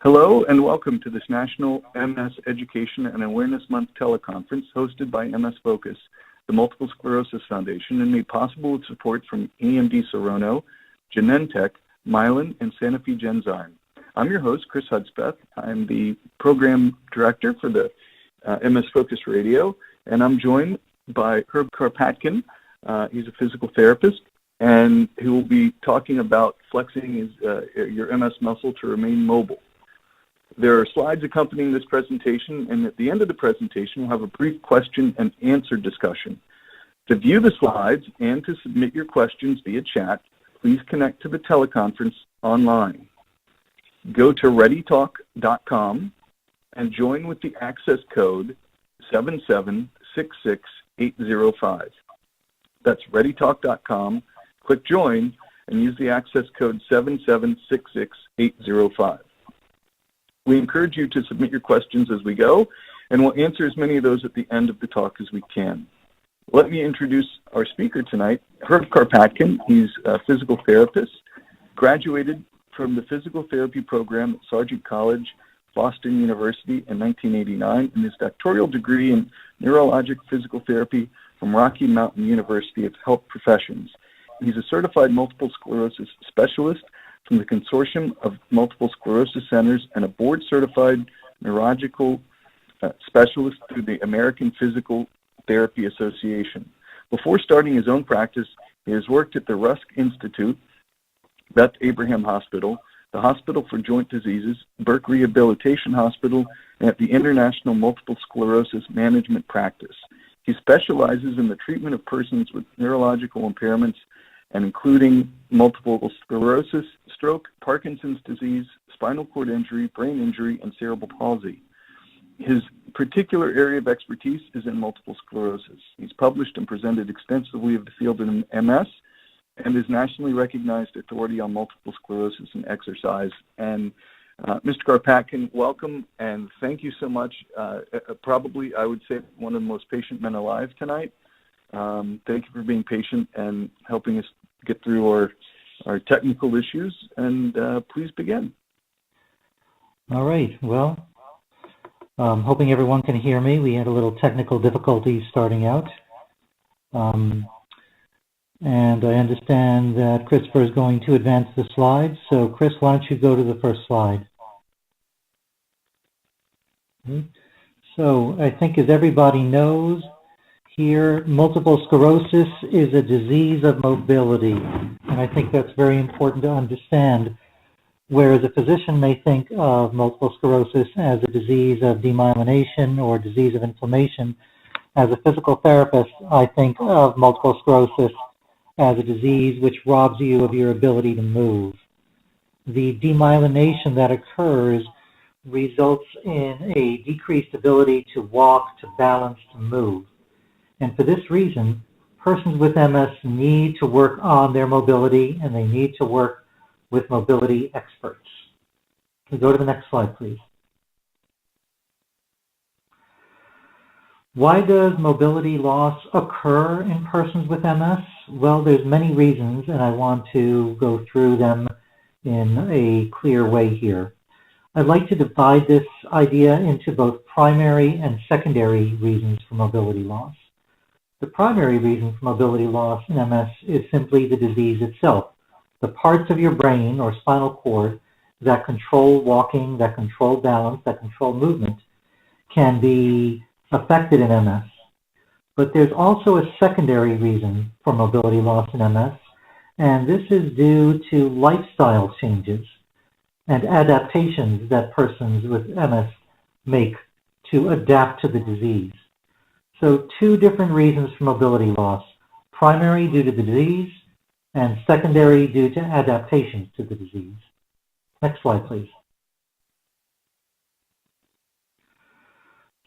Hello and welcome to this National MS Education and Awareness Month teleconference hosted by MS Focus, the Multiple Sclerosis Foundation, and made possible with support from EMD Serono, Genentech, Mylan, and Sanofi Genzyme. I'm your host, Chris Hudspeth. I'm the program director for the MS Focus Radio, and I'm joined by Herb Karpatkin. He's a physical therapist, and he will be talking about flexing your MS muscle to remain mobile. There are slides accompanying this presentation, and at the end of the presentation, we'll have a brief question and answer discussion. To view the slides and to submit your questions via chat, please connect to the teleconference online. Go to readytalk.com and join with the access code 7766805. That's readytalk.com. Click join and use the access code 7766805. We encourage you to submit your questions as we go, and we'll answer as many of those at the end of the talk as we can. Let me introduce our speaker tonight, Herb Karpatkin. He's a physical therapist, graduated from the physical therapy program at Sargent College, Boston University in 1989, and his doctoral degree in neurologic physical therapy from Rocky Mountain University of Health Professions. He's a certified multiple sclerosis specialist from the Consortium of Multiple Sclerosis Centers and a board-certified neurological specialist through the American Physical Therapy Association. Before starting his own practice, he has worked at the Rusk Institute, Beth Abraham Hospital, the Hospital for Joint Diseases, Burke Rehabilitation Hospital, and at the International Multiple Sclerosis Management Practice. He specializes in the treatment of persons with neurological impairments, and including multiple sclerosis, stroke, Parkinson's disease, spinal cord injury, brain injury, and cerebral palsy. His particular area of expertise is in multiple sclerosis. He's published and presented extensively of the field in MS and is nationally recognized authority on multiple sclerosis and exercise. And Mr. Karpatkin, welcome, and thank you so much. Probably, I would say, one of the most patient men alive tonight. Thank you for being patient and helping us get through our technical issues, and please begin. All right. Well, hoping everyone can hear me. We had a little technical difficulties starting out. And I understand that Christopher is going to advance the slides. So, Chris, why don't you go to the first slide? Okay. So, I think as everybody knows, here, multiple sclerosis is a disease of mobility, and I think that's very important to understand. Whereas a physician may think of multiple sclerosis as a disease of demyelination or disease of inflammation, as a physical therapist, I think of multiple sclerosis as a disease which robs you of your ability to move. The demyelination that occurs results in a decreased ability to walk, to balance, to move. And for this reason, persons with MS need to work on their mobility, and they need to work with mobility experts. Can we go to the next slide, please? Why does mobility loss occur in persons with MS? Well, there's many reasons, and I want to go through them in a clear way here. I'd like to divide this idea into both primary and secondary reasons for mobility loss. The primary reason for mobility loss in MS is simply the disease itself. The parts of your brain or spinal cord that control walking, that control balance, that control movement can be affected in MS. But there's also a secondary reason for mobility loss in MS, and this is due to lifestyle changes and adaptations that persons with MS make to adapt to the disease. So two different reasons for mobility loss: primary due to the disease and secondary due to adaptations to the disease. Next slide, please.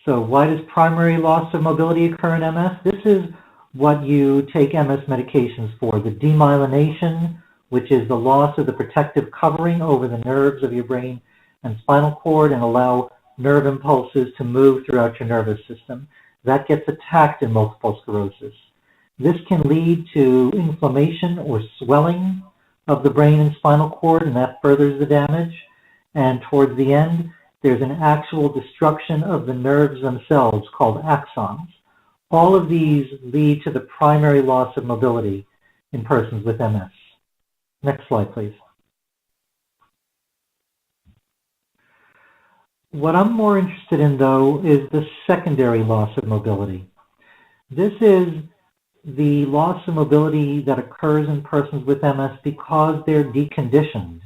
So why does primary loss of mobility occur in MS? This is what you take MS medications for: the demyelination, which is the loss of the protective covering over the nerves of your brain and spinal cord and allow nerve impulses to move throughout your nervous system. That gets attacked in multiple sclerosis. This can lead to inflammation or swelling of the brain and spinal cord, and that furthers the damage. And towards the end, there's an actual destruction of the nerves themselves called axons. All of these lead to the primary loss of mobility in persons with MS. Next slide, please. What I'm more interested in, though, is the secondary loss of mobility. This is the loss of mobility that occurs in persons with MS because they're deconditioned,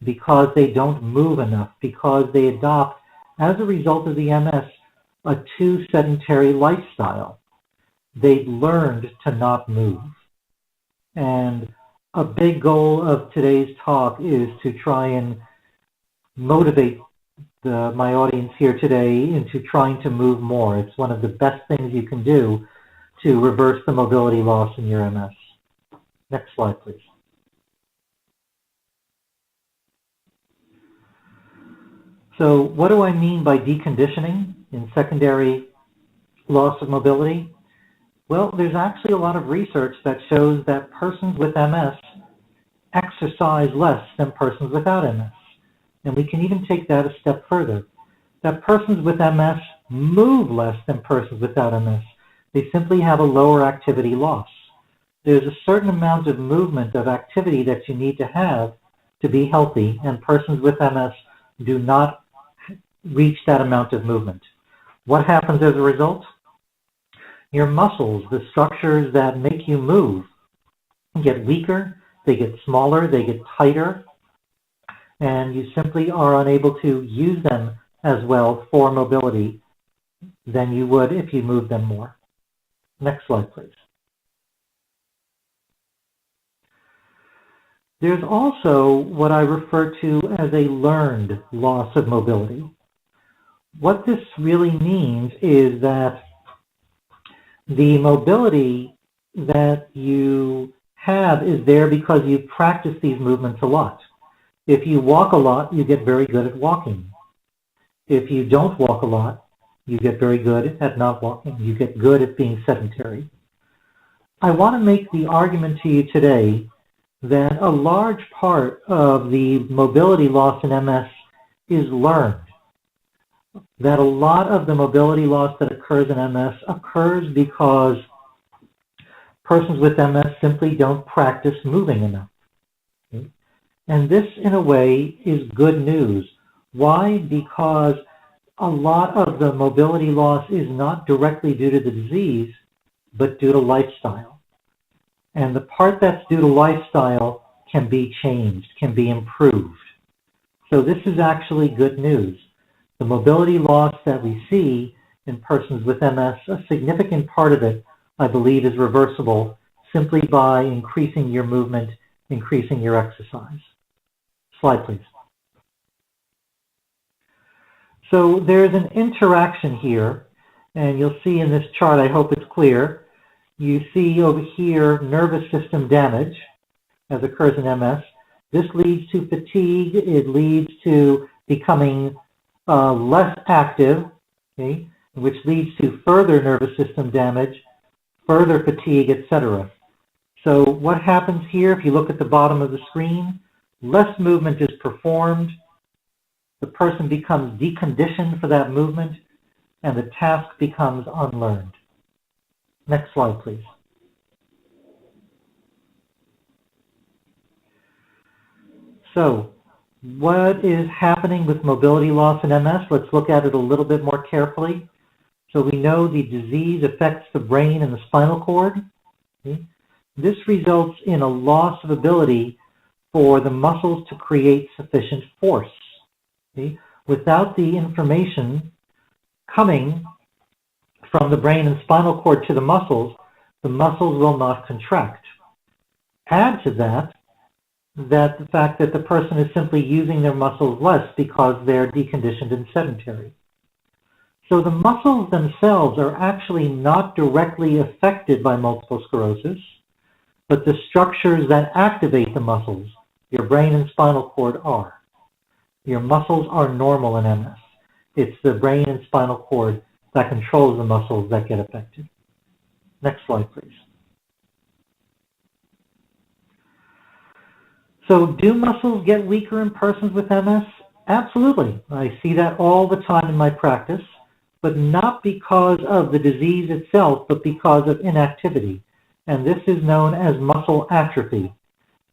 because they don't move enough, because they adopt, as a result of the MS, a too sedentary lifestyle. They've learned to not move. And a big goal of today's talk is to try and motivate my audience here today into trying to move more. It's one of the best things you can do to reverse the mobility loss in your MS. Next slide, please. So what do I mean by deconditioning in secondary loss of mobility? Well, there's actually a lot of research that shows that persons with MS exercise less than persons without MS. And we can even take that a step further, that persons with MS move less than persons without MS. They simply have a lower activity loss. There's a certain amount of movement, of activity that you need to have to be healthy, and persons with MS do not reach that amount of movement. What happens as a result? Your muscles, the structures that make you move, get weaker, they get smaller, they get tighter, and you simply are unable to use them as well for mobility than you would if you moved them more. Next slide, please. There's also what I refer to as a learned loss of mobility. What this really means is that the mobility that you have is there because you practice these movements a lot. If you walk a lot, you get very good at walking. If you don't walk a lot, you get very good at not walking. You get good at being sedentary. I want to make the argument to you today that a large part of the mobility loss in MS is learned. That a lot of the mobility loss that occurs in MS occurs because persons with MS simply don't practice moving enough. Okay? And this, in a way, is good news. Why? Because a lot of the mobility loss is not directly due to the disease, but due to lifestyle. And the part that's due to lifestyle can be changed, can be improved. So this is actually good news. The mobility loss that we see in persons with MS, a significant part of it, I believe, is reversible simply by increasing your movement, increasing your exercise. Slide, please. So there's an interaction here, and you'll see in this chart, I hope it's clear, you see over here nervous system damage as occurs in MS. This leads to fatigue. It leads to becoming less active, okay, which leads to further nervous system damage, further fatigue, etc. So what happens here, if you look at the bottom of the screen, less movement is performed, the person becomes deconditioned for that movement, and the task becomes unlearned. Next slide, please. So, what is happening with mobility loss in MS? Let's look at it a little bit more carefully. So we know the disease affects the brain and the spinal cord. Okay? This results in a loss of ability for the muscles to create sufficient force. Okay? Without the information coming from the brain and spinal cord to the muscles will not contract. Add to that the fact that the person is simply using their muscles less because they're deconditioned and sedentary. So the muscles themselves are actually not directly affected by multiple sclerosis, but the structures that activate the muscles, your brain and spinal cord, are. Your muscles are normal in MS. It's the brain and spinal cord that controls the muscles that get affected. Next slide, please. So do muscles get weaker in persons with MS? Absolutely. I see that all the time in my practice, but not because of the disease itself, but because of inactivity. And this is known as muscle atrophy,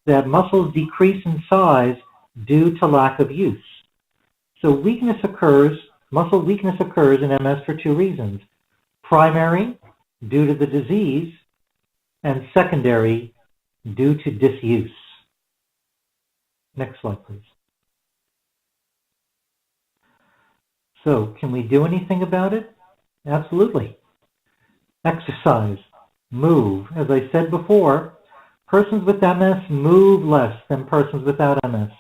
that muscles decrease in size due to lack of use. So muscle weakness occurs in MS for two reasons. Primary, due to the disease, and secondary, due to disuse. Next slide, please. So, can we do anything about it? Absolutely. Exercise, move. As I said before, persons with MS move less than persons without MS.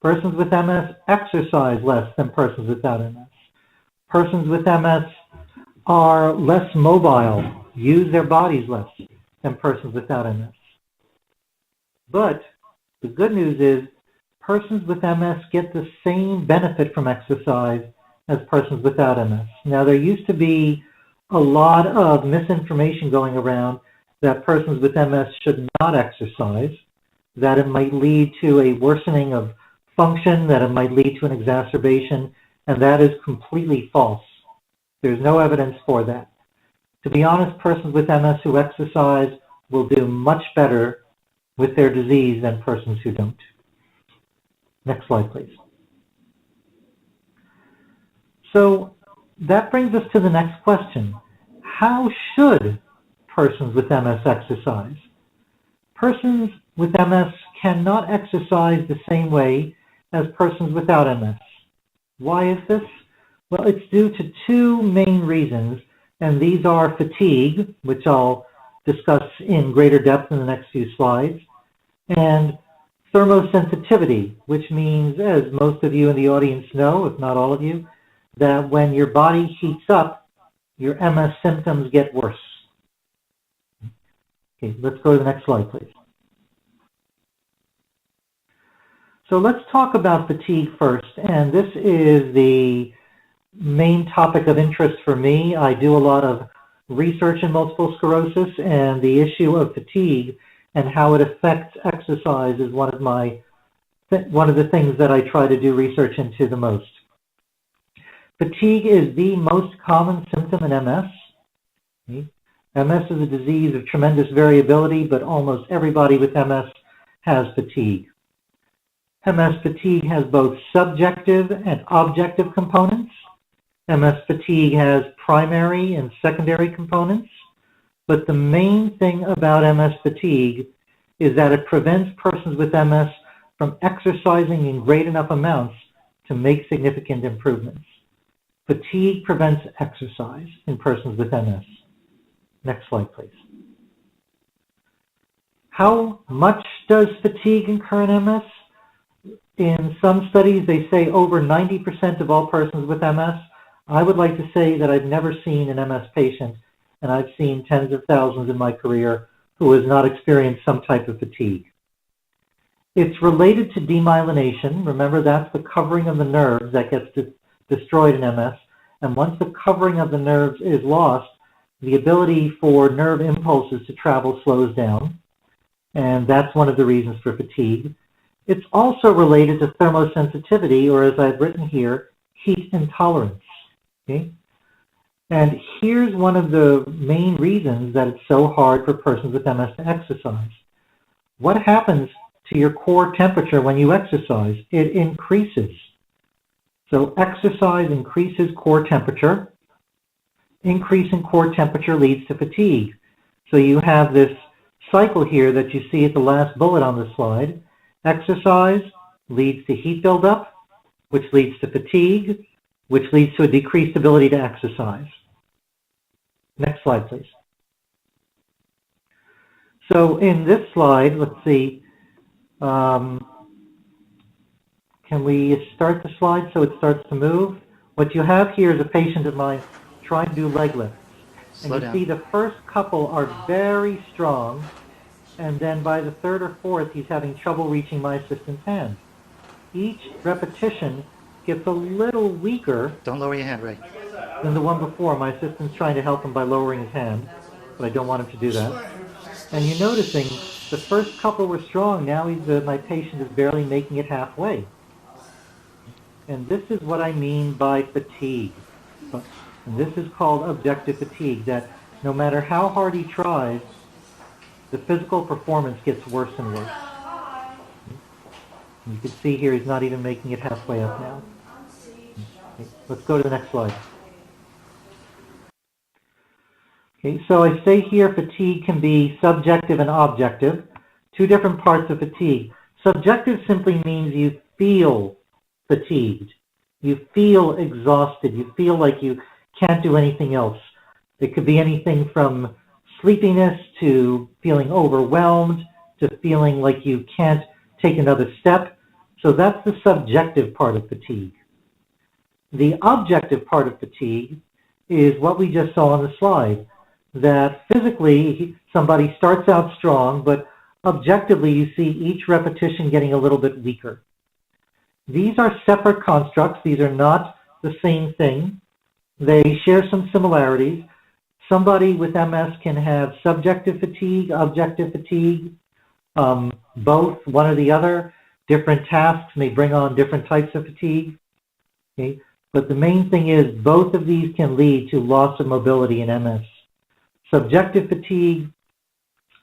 Persons with MS exercise less than persons without MS. Persons with MS are less mobile, use their bodies less than persons without MS. But the good news is persons with MS get the same benefit from exercise as persons without MS. Now, there used to be a lot of misinformation going around that persons with MS should not exercise, that it might lead to a worsening of function, that it might lead to an exacerbation, and that is completely false. There's no evidence for that. To be honest, persons with MS who exercise will do much better with their disease than persons who don't. Next slide, please. So that brings us to the next question. How should persons with MS exercise? Persons with MS cannot exercise the same way as persons without MS. Why is this? Well, it's due to two main reasons, and these are fatigue, which I'll discuss in greater depth in the next few slides, and thermosensitivity, which means, as most of you in the audience know, if not all of you, that when your body heats up, your MS symptoms get worse. Okay, let's go to the next slide, please. So let's talk about fatigue first, and this is the main topic of interest for me. I do a lot of research in multiple sclerosis, and the issue of fatigue and how it affects exercise is one of the things that I try to do research into the most. Fatigue is the most common symptom in MS. MS is a disease of tremendous variability, but almost everybody with MS has fatigue. MS fatigue has both subjective and objective components. MS fatigue has primary and secondary components, but the main thing about MS fatigue is that it prevents persons with MS from exercising in great enough amounts to make significant improvements. Fatigue prevents exercise in persons with MS. Next slide, please. How much does fatigue occur in MS? In some studies, they say over 90% of all persons with MS. I would like to say that I've never seen an MS patient, and I've seen tens of thousands in my career, who has not experienced some type of fatigue. It's related to demyelination. Remember, that's the covering of the nerves that gets destroyed in MS. And once the covering of the nerves is lost, the ability for nerve impulses to travel slows down. And that's one of the reasons for fatigue. It's also related to thermosensitivity, or as I've written here, heat intolerance. Okay? And here's one of the main reasons that it's so hard for persons with MS to exercise. What happens to your core temperature when you exercise? It increases. So exercise increases core temperature. Increase in core temperature leads to fatigue. So you have this cycle here that you see at the last bullet on the slide. Exercise leads to heat buildup, which leads to fatigue, which leads to a decreased ability to exercise. Next slide, please. So in this slide, let's see, can we start the slide so it starts to move? What you have here is a patient of mine trying to do leg lifts. And you see the first couple are very strong, and then by the third or fourth, he's having trouble reaching my assistant's hand. Each repetition gets a little weaker. Don't lower your hand, Ray. Than the one before. My assistant's trying to help him by lowering his hand, but I don't want him to do that. And you're noticing the first couple were strong. Now my patient is barely making it halfway. And this is what I mean by fatigue. And this is called objective fatigue, that no matter how hard he tries, the physical performance gets worse and worse. And you can see here he's not even making it halfway up now. Okay, let's go to the next slide. Okay, so I say here fatigue can be subjective and objective, two different parts of fatigue. Subjective simply means you feel fatigued. You feel exhausted. You feel like you can't do anything else. It could be anything from sleepiness to feeling overwhelmed to feeling like you can't take another step. So that's the subjective part of fatigue. The objective part of fatigue is what we just saw on the slide, that physically somebody starts out strong, but objectively you see each repetition getting a little bit weaker. These are separate constructs. These are not the same thing. They share some similarities. Somebody with MS can have subjective fatigue, objective fatigue, both, one or the other. Different tasks may bring on different types of fatigue. Okay? But the main thing is both of these can lead to loss of mobility in MS. Subjective fatigue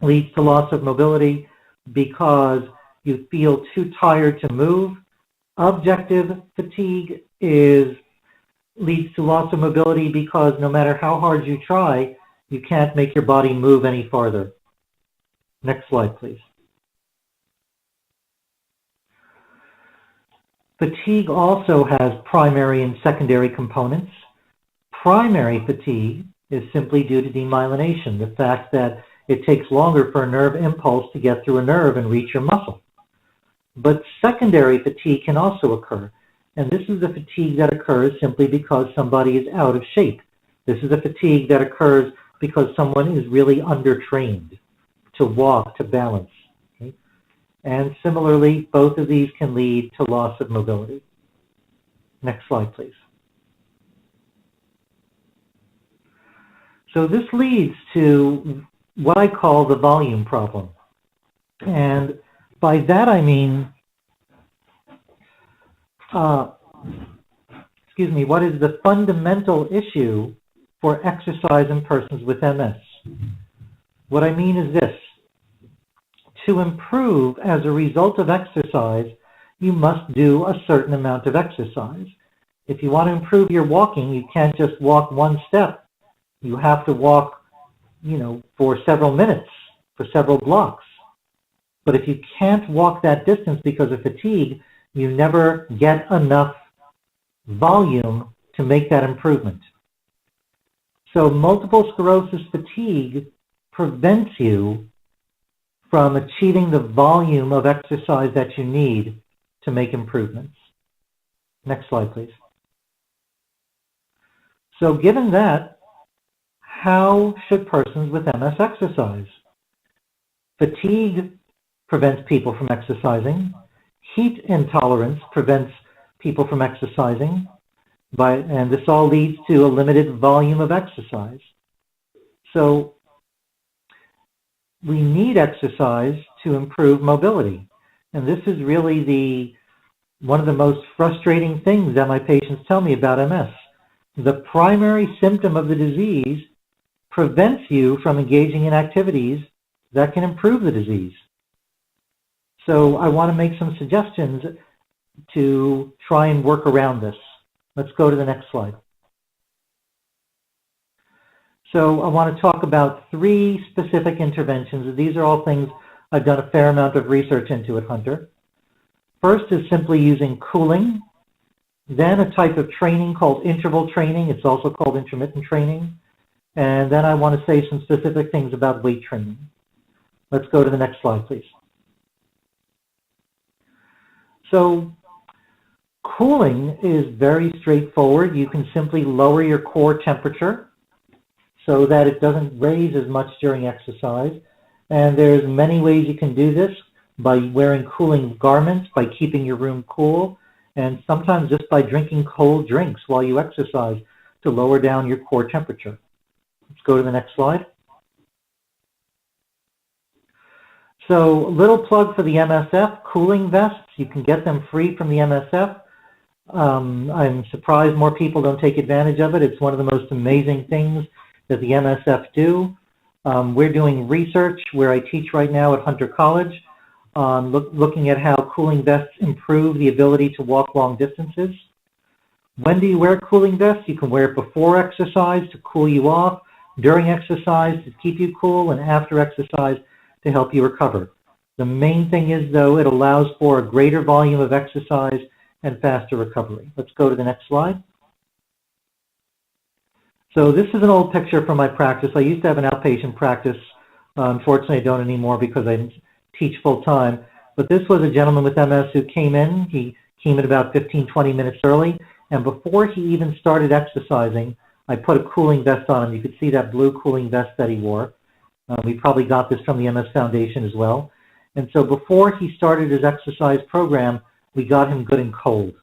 leads to loss of mobility because you feel too tired to move. Objective fatigue leads to loss of mobility because no matter how hard you try, you can't make your body move any farther. Next slide, please. Fatigue also has primary and secondary components. Primary fatigue is simply due to demyelination, the fact that it takes longer for a nerve impulse to get through a nerve and reach your muscle. But secondary fatigue can also occur, and this is the fatigue that occurs simply because somebody is out of shape. This is a fatigue that occurs because someone is really undertrained to walk, to balance. Okay? And similarly, both of these can lead to loss of mobility. Next slide, please. So this leads to what I call the volume problem. And by that I mean, what is the fundamental issue for exercise in persons with MS? What I mean is this. To improve as a result of exercise, you must do a certain amount of exercise. If you want to improve your walking, you can't just walk one step. You have to walk, for several minutes, for several blocks. But if you can't walk that distance because of fatigue, you never get enough volume to make that improvement. So multiple sclerosis fatigue prevents you from achieving the volume of exercise that you need to make improvements. Next slide, please. So given that, how should persons with MS exercise? Fatigue prevents people from exercising. Heat intolerance prevents people from exercising, and this all leads to a limited volume of exercise. So we need exercise to improve mobility. And this is really one of the most frustrating things that my patients tell me about MS. The primary symptom of the disease prevents you from engaging in activities that can improve the disease. So I want to make some suggestions to try and work around this. Let's go to the next slide. So I want to talk about 3 specific interventions. These are all things I've done a fair amount of research into at Hunter. First is simply using cooling, then a type of training called interval training. It's also called intermittent training. And then I want to say some specific things about weight training. Let's go to the next slide, please. So cooling is very straightforward. You can simply lower your core temperature so that it doesn't raise as much during exercise. And there's many ways you can do this, by wearing cooling garments, by keeping your room cool, and sometimes just by drinking cold drinks while you exercise to lower down your core temperature. Let's go to the next slide. So, little plug for the MSF, cooling vests. You can get them free from the MSF. I'm surprised more people don't take advantage of it. It's one of the most amazing things that the MSF do. We're doing research where I teach right now at Hunter College on looking at how cooling vests improve the ability to walk long distances. When do you wear a cooling vest? You can wear it before exercise to cool you off, during exercise to keep you cool, and after exercise to help you recover. The main thing is, though, it allows for a greater volume of exercise and faster recovery. Let's go to the next slide. So this is an old picture from my practice. I used to have an outpatient practice. Unfortunately, I don't anymore because I teach full-time. But this was a gentleman with MS who came in. He came in about 15, 20 minutes early. And before he even started exercising, I put a cooling vest on him. You could see that blue cooling vest that he wore. We probably got this from the MS Foundation as well. And so before he started his exercise program, we got him good and cold.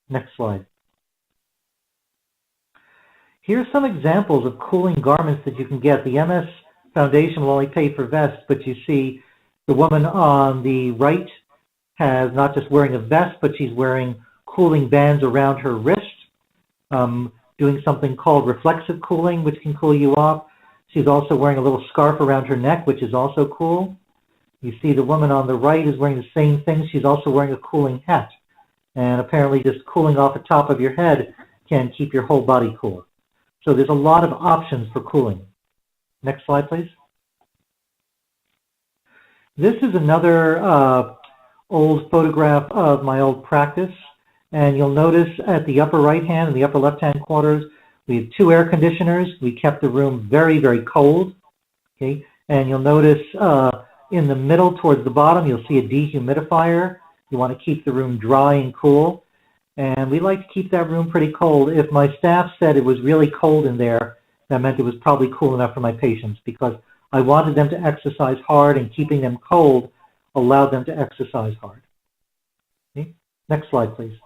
Next slide. Here's some examples of cooling garments that you can get. The MS Foundation will only pay for vests, but you see the woman on the right has not just wearing a vest, but she's wearing cooling bands around her wrist, doing something called reflexive cooling, which can cool you off. She's also wearing a little scarf around her neck, which is also cool. You see the woman on the right is wearing the same thing. She's also wearing a cooling hat. And apparently just cooling off the top of your head can keep your whole body cool. So there's a lot of options for cooling. Next slide, please. This is another old photograph of my old practice. And you'll notice at the upper right hand and the upper left hand corners, we have 2 air conditioners. We kept the room very, very cold. Okay? And you'll notice in the middle towards the bottom, you'll see a dehumidifier. You want to keep the room dry and cool. And we like to keep that room pretty cold. If my staff said it was really cold in there, that meant it was probably cool enough for my patients because I wanted them to exercise hard, and keeping them cold allowed them to exercise hard. Okay? Next slide, please.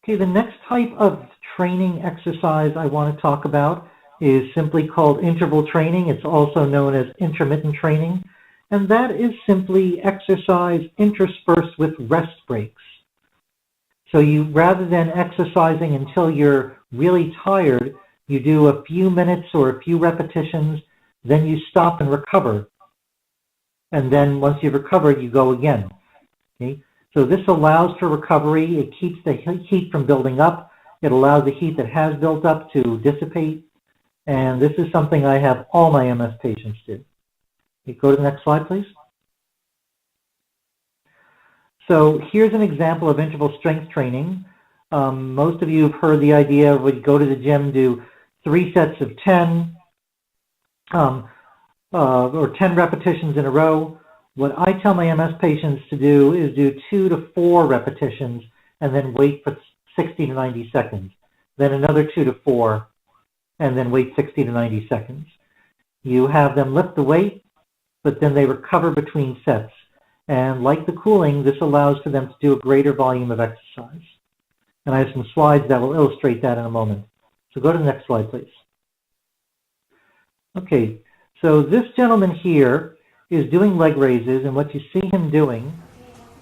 Okay, the next type of training exercise I want to talk about is simply called interval training. It's also known as intermittent training. And that is simply exercise interspersed with rest breaks. So you, rather than exercising until you're really tired, you do a few minutes or a few repetitions, then you stop and recover. And then once you've recovered, you go again. Okay? So this allows for recovery. It keeps the heat from building up. It allows the heat that has built up to dissipate. And this is something I have all my MS patients do. Okay, go to the next slide, please. So here's an example of interval strength training. Most of you have heard the idea of when you go to the gym, do 3 sets of 10 or 10 repetitions in a row. What I tell my MS patients to do is do 2 to 4 repetitions and then wait for 60 to 90 seconds. Then another 2 to 4 and then wait 60 to 90 seconds. You have them lift the weight, but then they recover between sets. And like the cooling, this allows for them to do a greater volume of exercise. And I have some slides that will illustrate that in a moment. So go to the next slide, please. Okay, so this gentleman here is doing leg raises, and what you see him doing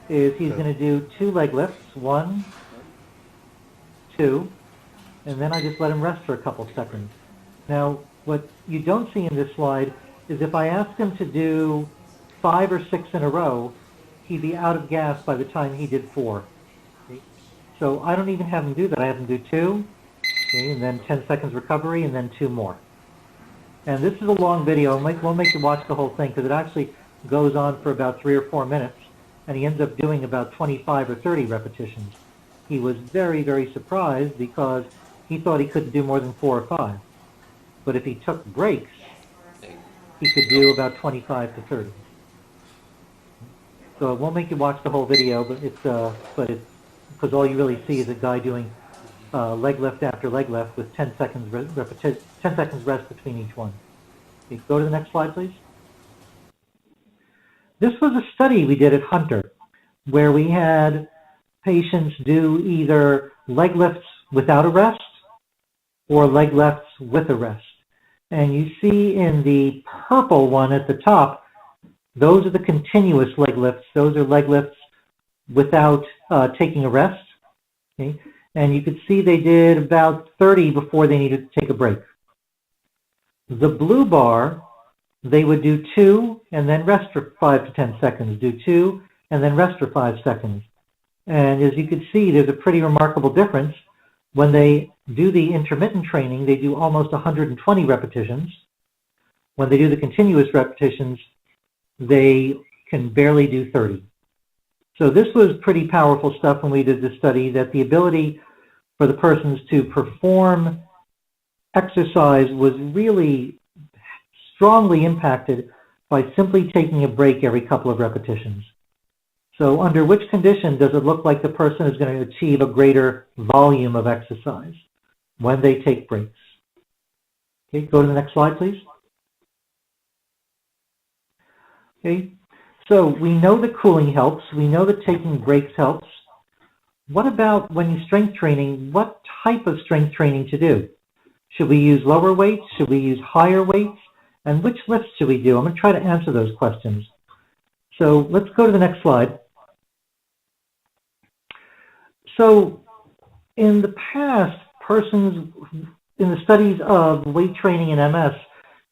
is he's going to do 2 leg lifts, 1, 2, and then I just let him rest for a couple seconds. Now, what you don't see in this slide is if I asked him to do 5 or 6 in a row, he'd be out of gas by the time he did 4. Okay? So I don't even have him do that. I have him do 2, okay, and then 10 seconds recovery, and then 2 more. And this is a long video. We'll make you watch the whole thing because it actually goes on for about 3 or 4 minutes, and he ends up doing about 25 or 30 repetitions. He was very, very surprised because he thought he couldn't do more than 4 or 5. But if he took breaks, he could do about 25 to 30. So it won't make you watch the whole video, but it's because all you really see is a guy doing leg lift after leg lift with 10 seconds rest between each one. Okay, go to the next slide, please. This was a study we did at Hunter, where we had patients do either leg lifts without a rest or leg lifts with a rest. And you see in the purple one at the top, those are the continuous leg lifts. Those are leg lifts without taking a rest. Okay? And you could see they did about 30 before they needed to take a break. The blue bar, they would do 2 and then rest for 5 to 10 seconds, do 2 and then rest for 5 seconds. And as you can see, there's a pretty remarkable difference. When they do the intermittent training, they do almost 120 repetitions. When they do the continuous repetitions, they can barely do 30. So this was pretty powerful stuff when we did this study, that the ability for the persons to perform exercise was really strongly impacted by simply taking a break every couple of repetitions. So under which condition does it look like the person is going to achieve a greater volume of exercise? When they take breaks. Okay, go to the next slide, please. Okay, so we know that cooling helps. We know that taking breaks helps. What about when you strength training? What type of strength training to do? Should we use lower weights? Should we use higher weights? And which lifts should we do? I'm going to try to answer those questions. So let's go to the next slide. So in the past, persons in the studies of weight training in MS,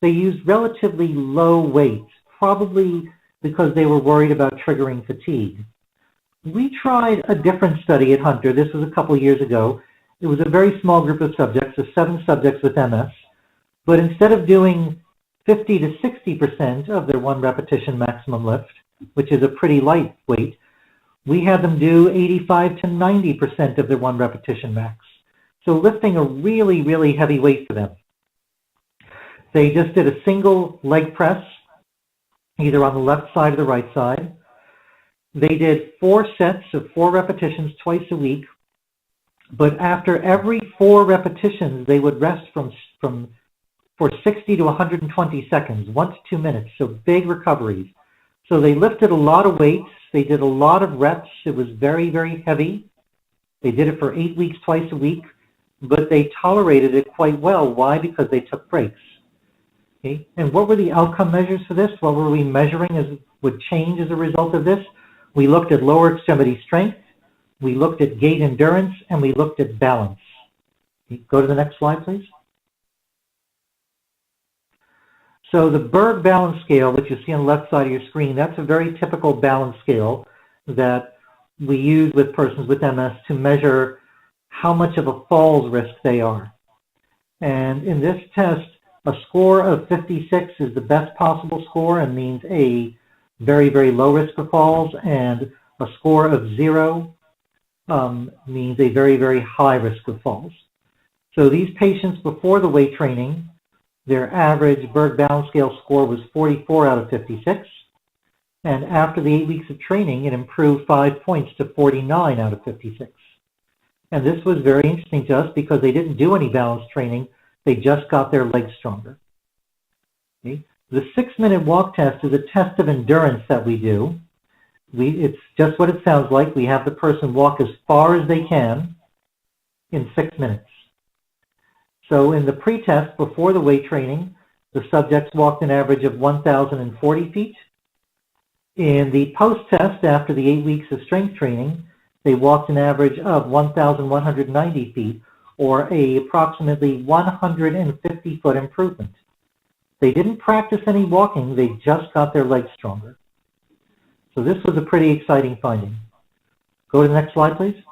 they used relatively low weights, probably because they were worried about triggering fatigue. We tried a different study at Hunter. This was a couple of years ago. It was a very small group of subjects, of 7 subjects with MS, but instead of doing 50 to 60% of their 1 repetition maximum lift, which is a pretty light weight, we had them do 85 to 90% of their 1 repetition max. So lifting a really, really heavy weight for them. They just did a single leg press, either on the left side or the right side. They did 4 sets of 4 repetitions twice a week, but after every 4 repetitions, they would rest for 60 to 120 seconds, 1 to 2 minutes, so big recoveries. So they lifted a lot of weights. They did a lot of reps. It was very, very heavy. They did it for 8 weeks, twice a week, but they tolerated it quite well. Why? Because they took breaks. Okay? And what were the outcome measures for this? What were we measuring as would change as a result of this? We looked at lower extremity strength, we looked at gait endurance, and we looked at balance. Go to the next slide, please. So the Berg balance scale that you see on the left side of your screen, that's a very typical balance scale that we use with persons with MS to measure how much of a falls risk they are. And in this test, a score of 56 is the best possible score and means a very, very low risk of falls, and a score of 0 means a very, very high risk of falls. So these patients before the weight training, their average Berg balance scale score was 44 out of 56, and after the 8 weeks of training, it improved 5 points to 49 out of 56. And this was very interesting to us because they didn't do any balance training, they just got their legs stronger. Okay? The 6-minute walk test is a test of endurance that we do. It's just what it sounds like. We have the person walk as far as they can in 6 minutes. So in the pre-test, before the weight training, the subjects walked an average of 1,040 feet. In the post-test, after the 8 weeks of strength training, they walked an average of 1,190 feet, or a approximately 150-foot improvement. They didn't practice any walking, they just got their legs stronger. So this was a pretty exciting finding. Go to the next slide, please.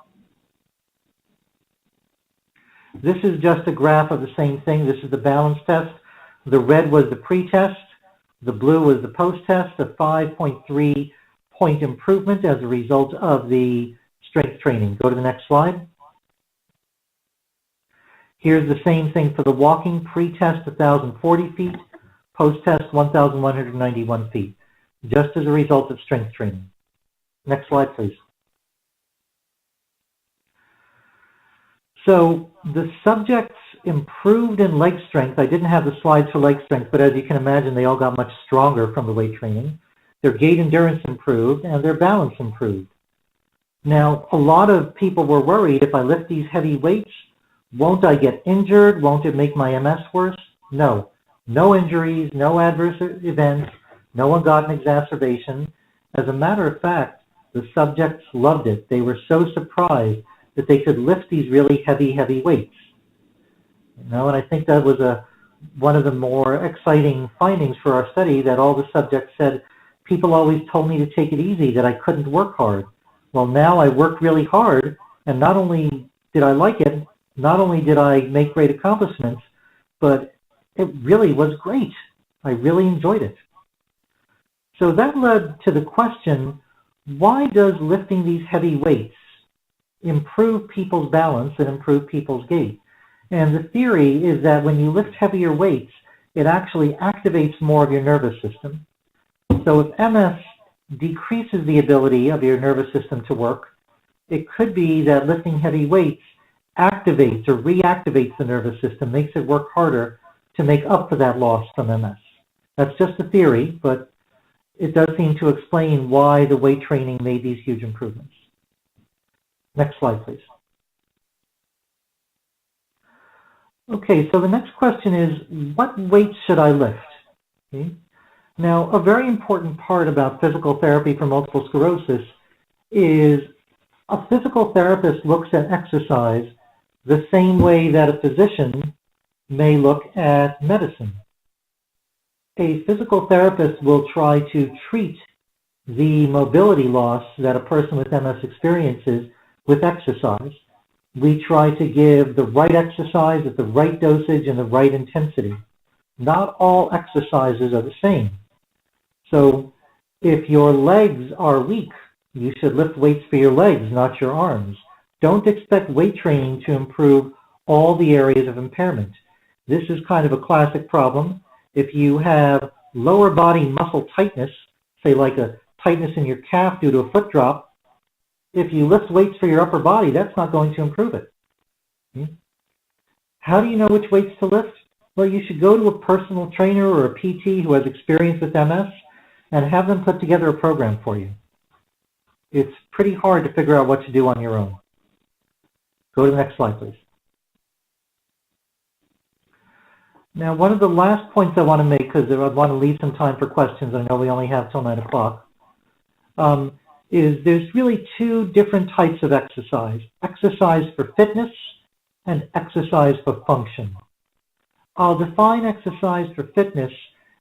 This is just a graph of the same thing. This is the balance test. The red was the pre-test. The blue was the post-test, a 5.3 point improvement as a result of the strength training. Go to the next slide. Here's the same thing for the walking. Pre-test, 1,040 feet. Post-test, 1,191 feet, just as a result of strength training. Next slide, please. So the subjects improved in leg strength. I didn't have the slides for leg strength, but as you can imagine, they all got much stronger from the weight training. Their gait endurance improved, and their balance improved. Now, a lot of people were worried, if I lift these heavy weights, won't I get injured? Won't it make my MS worse? No. No injuries, no adverse events, no one got an exacerbation. As a matter of fact, The subjects loved it. They were so surprised that they could lift these really heavy weights. And I think that was one of the more exciting findings for our study, that all the subjects said, people always told me to take it easy, that I couldn't work hard. Well, now I work really hard, and not only did I like it, not only did I make great accomplishments, but it really was great. I really enjoyed it. So that led to the question, why does lifting these heavy weights improve people's balance and improve people's gait? And the theory is that when you lift heavier weights, it actually activates more of your nervous system. So if MS decreases the ability of your nervous system to work, it could be that lifting heavy weights activates or reactivates the nervous system, makes it work harder to make up for that loss from MS. That's just a theory, but it does seem to explain why the weight training made these huge improvements. Next slide, please. Okay, so the next question is, what weights should I lift? Okay. Now, a very important part about physical therapy for multiple sclerosis is a physical therapist looks at exercise the same way that a physician may look at medicine. A physical therapist will try to treat the mobility loss that a person with MS experiences with exercise. We try to give the right exercise at the right dosage and the right intensity. Not all exercises are the same. So if your legs are weak, you should lift weights for your legs, not your arms. Don't expect weight training to improve all the areas of impairment. This is kind of a classic problem. If you have lower body muscle tightness, say like a tightness in your calf due to a foot drop, if you lift weights for your upper body, that's not going to improve it. How do you know which weights to lift? Well, you should go to a personal trainer or a PT who has experience with MS and have them put together a program for you. It's pretty hard to figure out what to do on your own. Go to the next slide, please. Now, one of the last points I want to make, because I want to leave some time for questions, I know we only have till 9 o'clock, is there's really two different types of exercise. Exercise for fitness and exercise for function. I'll define exercise for fitness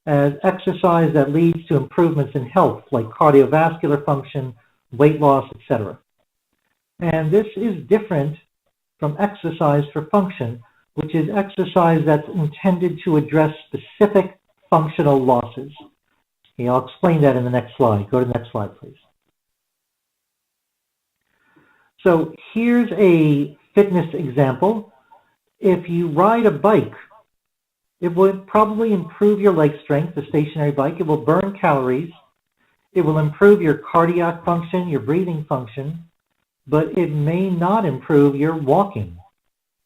as exercise that leads to improvements in health, like cardiovascular function, weight loss, etc. And this is different from exercise for function, which is exercise that's intended to address specific functional losses. Okay, I'll explain that in the next slide. Go to the next slide, please. So here's a fitness example. If you ride a bike, it would probably improve your leg strength, the stationary bike. It will burn calories. It will improve your cardiac function, your breathing function, but it may not improve your walking.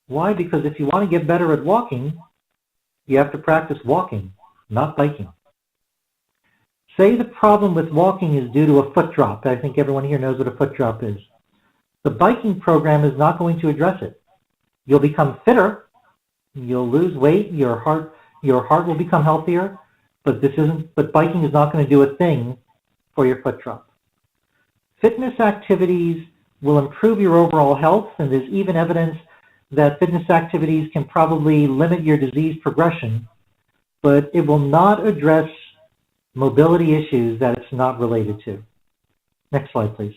Why? Because if you want to get better at walking, you have to practice walking, not biking. Say the problem with walking is due to a foot drop. I think everyone here knows what a foot drop is. The biking program is not going to address it. You'll become fitter, you'll lose weight, your heart will become healthier, but biking is not going to do a thing for your foot drop. Fitness activities will improve your overall health, and there's even evidence that fitness activities can probably limit your disease progression, but it will not address mobility issues that it's not related to. Next slide, please.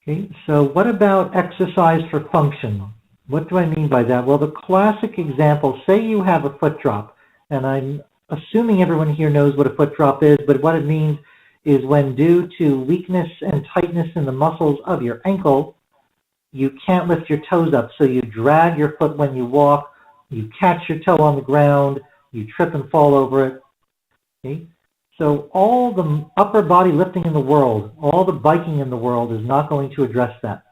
Okay, so what about exercise for function? What do I mean by that? Well, the classic example, say you have a foot drop, and I'm assuming everyone here knows what a foot drop is, but what it means is when due to weakness and tightness in the muscles of your ankle, you can't lift your toes up, so you drag your foot when you walk, you catch your toe on the ground, you trip and fall over it. Okay? So all the upper body lifting in the world, all the biking in the world is not going to address that.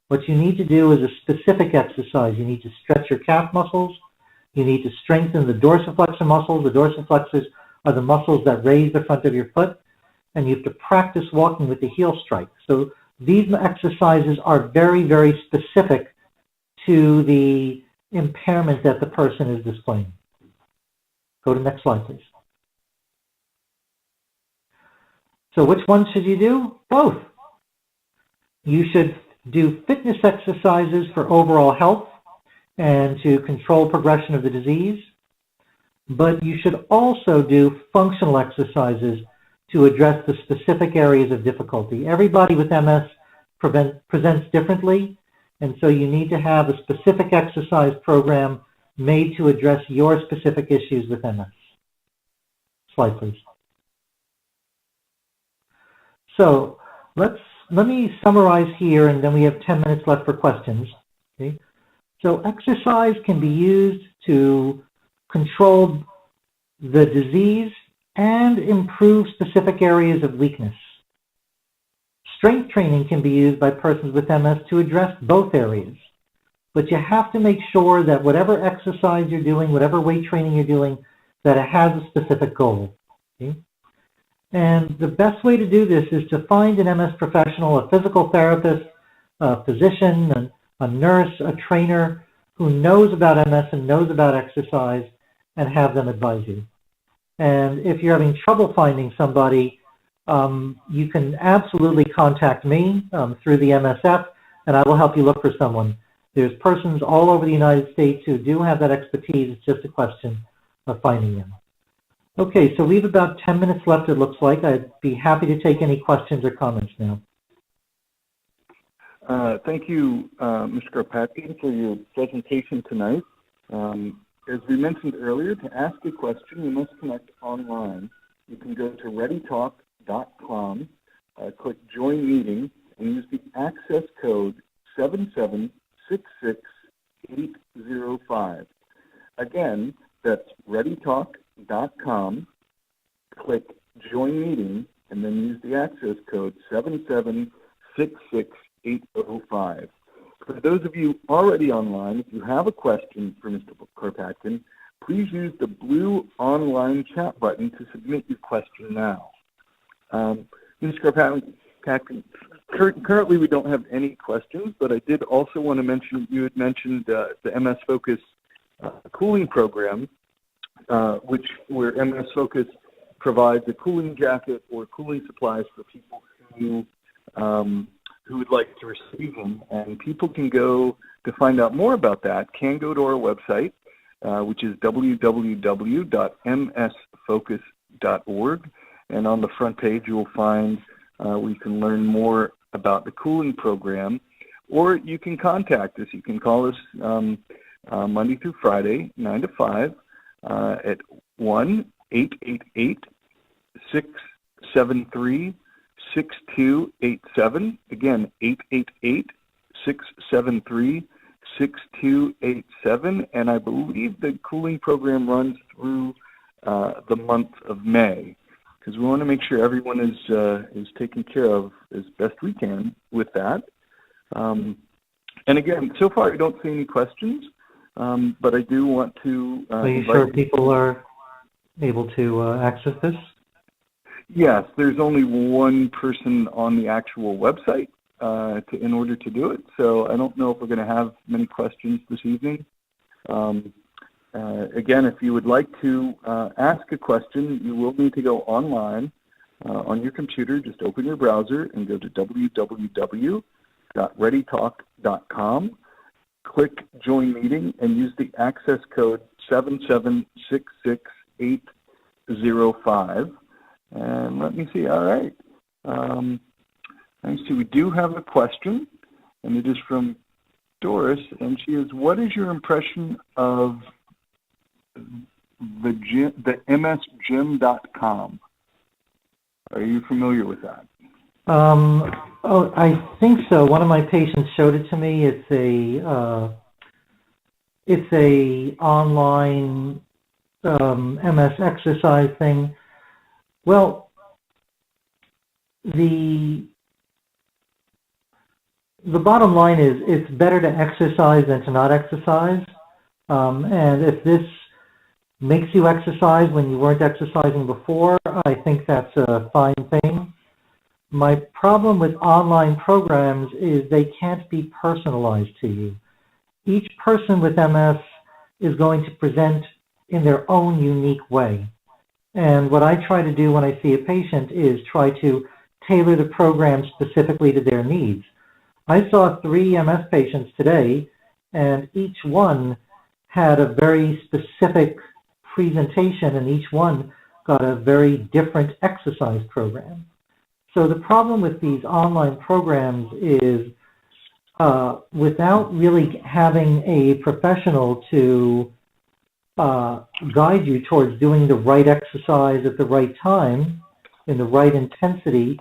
What you need to do is a specific exercise. You need to stretch your calf muscles. You need to strengthen the dorsiflexor muscles. The dorsiflexors are the muscles that raise the front of your foot. And you have to practice walking with the heel strike. So these exercises are very, very specific to the impairment that the person is displaying. Go to the next slide, please. So which one should you do? Both. You should do fitness exercises for overall health and to control progression of the disease, but you should also do functional exercises to address the specific areas of difficulty. Everybody with MS presents differently, and so you need to have a specific exercise program made to address your specific issues with MS. Slide, please. So let me summarize here, and then we have 10 minutes left for questions. Okay? So exercise can be used to control the disease and improve specific areas of weakness. Strength training can be used by persons with MS to address both areas. But you have to make sure that whatever exercise you're doing, whatever weight training you're doing, that it has a specific goal. Okay? And the best way to do this is to find an MS professional, a physical therapist, a physician, a nurse, a trainer who knows about MS and knows about exercise, and have them advise you. And if you're having trouble finding somebody, you can absolutely contact me through the MSF, and I will help you look for someone. There's persons all over the United States who do have that expertise. It's just a question of finding them. Okay, so we have about 10 minutes left, it looks like. I'd be happy to take any questions or comments now. Thank you, Mr. Karpatkin, for your presentation tonight. As we mentioned earlier, to ask a question, you must connect online. You can go to readytalk.com, click Join Meeting, and use the access code 7766805. Again, that's readytalk.com, click Join Meeting, and then use the access code 7766805. For those of you already online, if you have a question for Mr. Karpatkin, please use the blue online chat button to submit your question now. Mr. Karpatkin, currently we don't have any questions, but I did also want to mention, you had mentioned the MS Focus cooling program, where MS Focus provides a cooling jacket or cooling supplies for people who would like to receive them. And people can go, to find out more about that, can go to our website, which is www.msfocus.org. And on the front page, you'll find where you can learn more about the cooling program. Or you can contact us. You can call us Monday through Friday, 9 to 5, at 1-888-673-6287. Again, 888-673-6287. And I believe the cooling program runs through the month of May, because we want to make sure everyone is taken care of as best we can with that. And again, so far I don't see any questions, but I do want to Are you sure people are able to access this? Yes, there's only one person on the actual website in order to do it, so I don't know if we're going to have many questions this evening. Again, if you would like to ask a question, you will need to go online on your computer. Just open your browser and go to www.readytalk.com. Click Join Meeting and use the access code 7766805. And let me see. All right. Let's see. We do have a question, and it is from Doris, and she is, what is your impression of the msgym.com? Are you familiar with that? Oh, I think so. One of my patients showed it to me. It's a online MS exercise thing. Well, the bottom line is it's better to exercise than to not exercise. And if this makes you exercise when you weren't exercising before, I think that's a fine thing. My problem with online programs is they can't be personalized to you. Each person with MS is going to present in their own unique way. And what I try to do when I see a patient is try to tailor the program specifically to their needs. I saw 3 MS patients today, and each one had a very specific presentation, and each one got a very different exercise program. So the problem with these online programs is without really having a professional to guide you towards doing the right exercise at the right time, in the right intensity,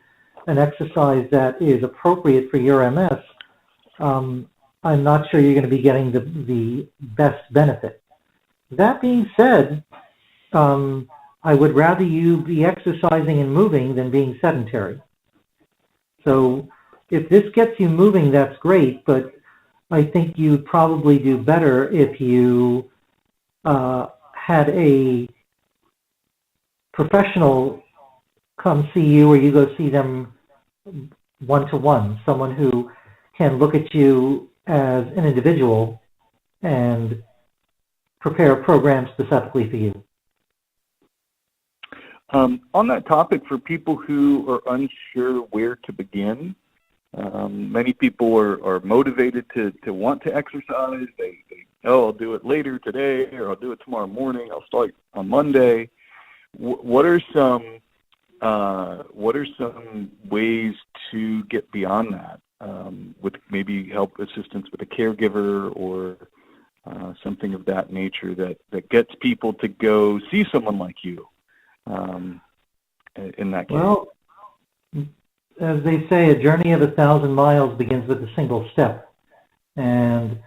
an exercise that is appropriate for your MS, I'm not sure you're going to be getting the best benefit. That being said, I would rather you be exercising and moving than being sedentary. So if this gets you moving, that's great, but I think you'd probably do better if you had a professional come see you, or you go see them one-to-one, someone who can look at you as an individual and prepare a program specifically for you. On that topic, for people who are unsure where to begin, many people are motivated to want to exercise. They I'll do it later today, or I'll do it tomorrow morning. I'll start on Monday. What are some ways to get beyond that, with maybe help assistance with a caregiver or something of that nature that gets people to go see someone like you in that case? Well, as they say, a journey of 1,000 miles begins with a single step. And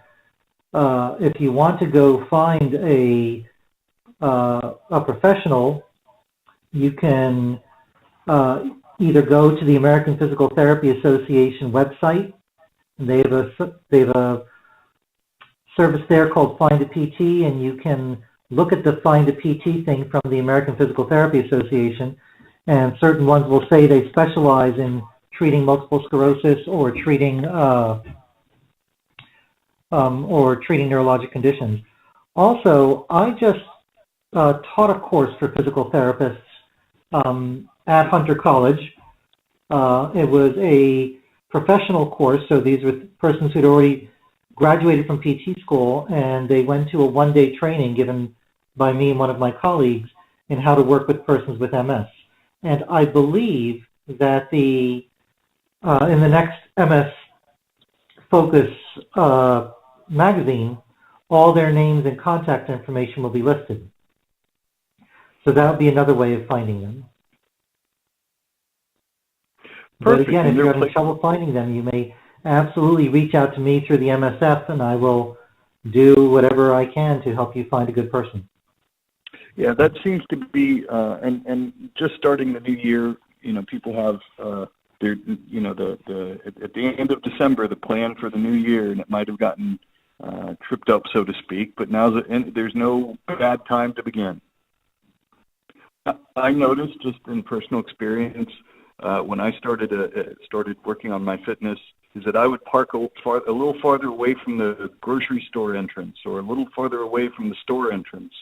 if you want to go find a professional, you can either go to the American Physical Therapy Association website. And they have a service there called Find a PT, and you can look at the Find a PT thing from the American Physical Therapy Association, and certain ones will say they specialize in treating multiple sclerosis or treating neurologic conditions. Also, I just taught a course for physical therapists at Hunter College. It was a professional course, so these were persons who'd already graduated from PT school, and they went to a one-day training given by me and one of my colleagues in how to work with persons with MS. And I believe that in the next MS Focus magazine, all their names and contact information will be listed. So that would be another way of finding them. Perfect. But again, if you're having trouble finding them, you may absolutely reach out to me through the MSF, and I will do whatever I can to help you find a good person. Yeah, that seems to be, and just starting the new year, people have their, at the end of December, the plan for the new year, and it might have gotten tripped up, so to speak, but now there's no bad time to begin. I noticed just in personal experience, when I started working on my fitness, is that I would park a little farther away from the grocery store entrance, or a little farther away from the store entrance,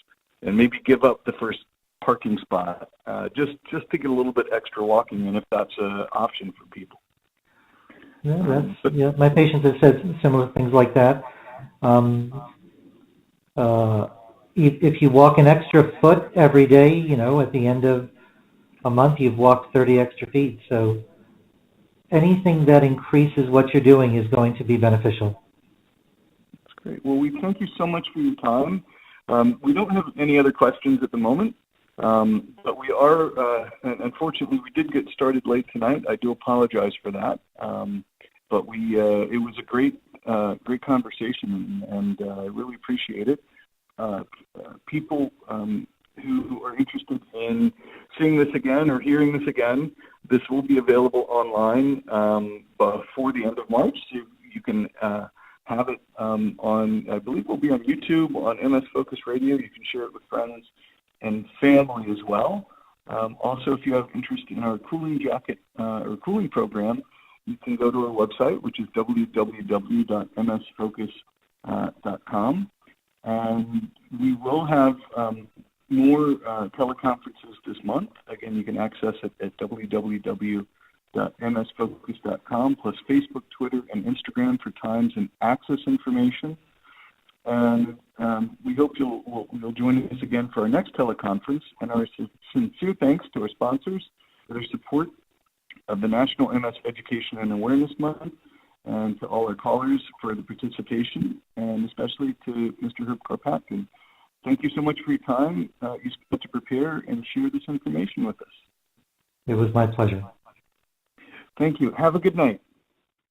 and maybe give up the first parking spot, just to get a little bit extra walking in, if that's an option for people. Yeah, my patients have said similar things like that. If you walk an extra foot every day, at the end of a month, you've walked 30 extra feet. So anything that increases what you're doing is going to be beneficial. That's great. Well, we thank you so much for your time. We don't have any other questions at the moment, but we are, unfortunately, we did get started late tonight. I do apologize for that, but it was a great conversation, and I really appreciate it. People who are interested in seeing this again or hearing this again, this will be available online before the end of March. So you can have it on, I believe it will be on YouTube, on MS Focus Radio. You can share it with friends and family as well. Also, if you have interest in our cooling jacket or cooling program, you can go to our website, which is www.msfocus.com. And we will have more teleconferences this month. Again, you can access it at www.msfocus.com, plus Facebook, Twitter, and Instagram for times and access information. And we hope you'll join us again for our next teleconference. And our sincere thanks to our sponsors for their support of the National MS Education and Awareness Month, and to all our callers for the participation, and especially to Mr. Herb Karpatkin. Thank you so much for your time you spent to prepare and share this information with us. It was my pleasure. Thank you. Have a good night.